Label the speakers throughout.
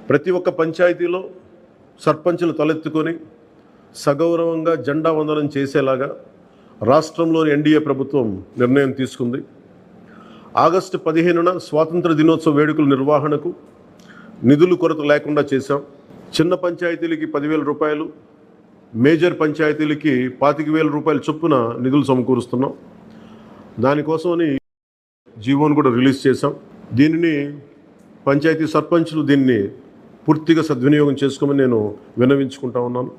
Speaker 1: ప్రతి ఒక్క పంచాయతీలో సర్పంచులు తలెత్తుకొని సగౌరవంగా జెండా వందనం చేసేలాగా రాష్ట్రంలోని ఎన్డీఏ ప్రభుత్వం నిర్ణయం తీసుకుంది. ఆగస్టు 15న స్వాతంత్ర దినోత్సవ వేడుకల నిర్వహణకు నిధులు కొరత లేకుండా చేశాం. చిన్న పంచాయతీలకి 10,000 రూపాయలు, మేజర్ పంచాయతీలకి 25,000 రూపాయల చొప్పున నిధులు సమకూరుస్తున్నాం. దానికోసమని జీవోను కూడా రిలీజ్ చేశాం. దీనిని పంచాయతీ సర్పంచులు దీన్ని పూర్తిగా సద్వినియోగం చేసుకోమని నేను విన్నవించుకుంటా ఉన్నాను.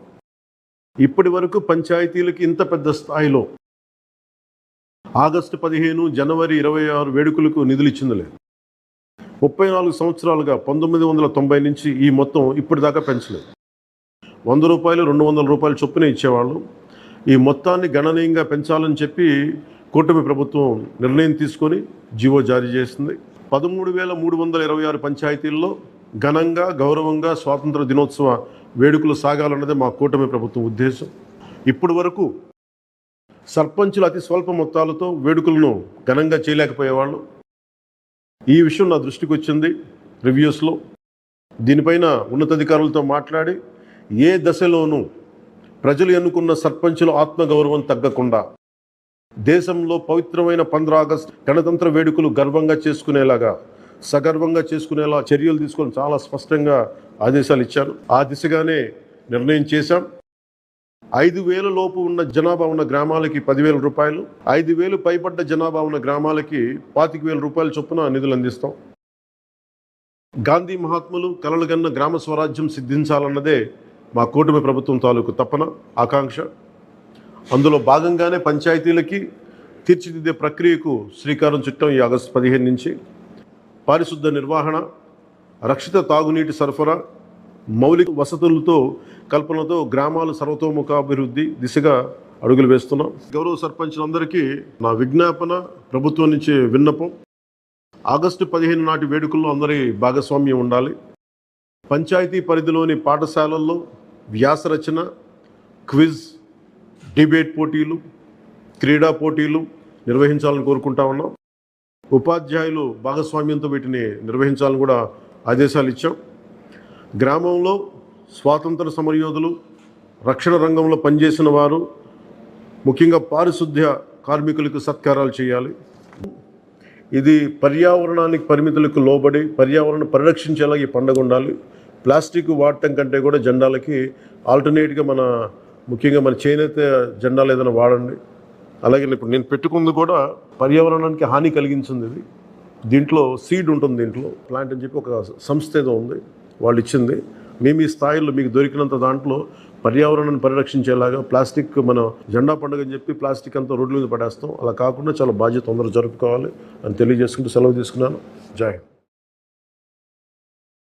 Speaker 1: ఇప్పటి వరకు పంచాయతీలకి ఇంత పెద్ద స్థాయిలో ఆగస్టు 15, జనవరి 26 వేడుకలకు నిధులు ఇచ్చింది లేదు. 34 సంవత్సరాలుగా 1990 నుంచి ఈ మొత్తం ఇప్పటిదాకా పెంచలేదు. 100 రూపాయలు, 200 రూపాయల చొప్పున ఇచ్చేవాళ్ళు. ఈ మొత్తాన్ని గణనీయంగా పెంచాలని చెప్పి కూటమి ప్రభుత్వం నిర్ణయం తీసుకొని జీవో జారీ చేసింది. 13,326 పంచాయతీల్లో ఘనంగా గౌరవంగా స్వాతంత్ర దినోత్సవ వేడుకలు సాగాలన్నదే మా కూటమి ప్రభుత్వం ఉద్దేశం. ఇప్పటి వరకు సర్పంచులు అతి స్వల్ప మొత్తాలతో వేడుకలను ఘనంగా చేయలేకపోయేవాళ్ళు. ఈ విషయం నా దృష్టికి వచ్చింది రివ్యూస్లో. దీనిపైన ఉన్నతాధికారులతో మాట్లాడి ఏ దశలోనూ ప్రజలు ఎన్నుకున్న సర్పంచుల ఆత్మగౌరవం తగ్గకుండా దేశంలో పవిత్రమైన 15 ఆగస్టు గణతంత్ర వేడుకలు గర్వంగా చేసుకునేలాగా, సగర్వంగా చేసుకునేలా చర్యలు తీసుకొని చాలా స్పష్టంగా ఆదేశాలు ఇచ్చారు. ఆ దిశగానే నిర్ణయం చేశాం. 5,000 లోపు ఉన్న జనాభా ఉన్న గ్రామాలకి 10,000 రూపాయలు, 5,000 పైబడ్డ జనాభా ఉన్న గ్రామాలకి 25,000 రూపాయల చొప్పున నిధులు అందిస్తాం. గాంధీ మహాత్ములు కలలుగన్న గ్రామ స్వరాజ్యం సిద్ధించాలన్నదే మా కూటమి ప్రభుత్వం తాలూకు తపన, ఆకాంక్ష. అందులో భాగంగానే పంచాయతీలకి తీర్చిదిద్దే ప్రక్రియకు శ్రీకారం చుట్టాం. ఈ ఆగస్టు 15 నుంచి పారిశుద్ధ నిర్వహణ, రక్షిత తాగునీటి సరఫరా, మౌలిక వసతులతో కల్పనతో గ్రామాల సర్వతోముఖాభివృద్ధి దిశగా అడుగులు వేస్తున్నాం. గౌరవ సర్పంచులందరికీ నా విజ్ఞాపన, ప్రభుత్వం నుంచి విన్నపం, ఆగస్టు 15 నాటి వేడుకల్లో అందరి భాగస్వామ్యం ఉండాలి. పంచాయతీ పరిధిలోని పాఠశాలల్లో వ్యాసరచన, క్విజ్, డిబేట్ పోటీలు, క్రీడా పోటీలు నిర్వహించాలని కోరుకుంటా ఉన్నాం. ఉపాధ్యాయులు భాగస్వామ్యంతో వీటిని నిర్వహించాలని కూడా ఆదేశాలు ఇచ్చాం. గ్రామంలో స్వాతంత్ర సమరయోధులు, రక్షణ రంగంలో పనిచేసిన వారు, ముఖ్యంగా పారిశుద్ధ్య కార్మికులకు సత్కారాలు చేయాలి. ఇది పర్యావరణానికి పరిమితులకు లోబడి పర్యావరణ పరిరక్షించేలా ఈ పండుగ ఉండాలి. ప్లాస్టిక్ వాడటం కంటే కూడా జెండాలకి ఆల్టర్నేట్గా ముఖ్యంగా మన చేనేత జెండాలు ఏదైనా వాడండి. అలాగే ఇప్పుడు నేను పెట్టుకుంది కూడా పర్యావరణానికి హాని కలిగించింది. ఇది దీంట్లో సీడ్ ఉంటుంది, దీంట్లో ప్లాంట్ అని చెప్పి ఒక సంస్థ ఏదో ఉంది, వాళ్ళు ఇచ్చింది. మేము ఈ స్థాయిలో మీకు దొరికినంత దాంట్లో పర్యావరణాన్ని పరిరక్షించేలాగా ప్లాస్టిక్ మన జెండా పండుగ అని చెప్పి ప్లాస్టిక్ అంతా రోడ్ల మీద పడేస్తాం. అలా కాకుండా చాలా బాధ్యత అందరూ జరుపుకోవాలి అని తెలియజేసుకుంటూ సెలవు తీసుకున్నాను. జై హింద్.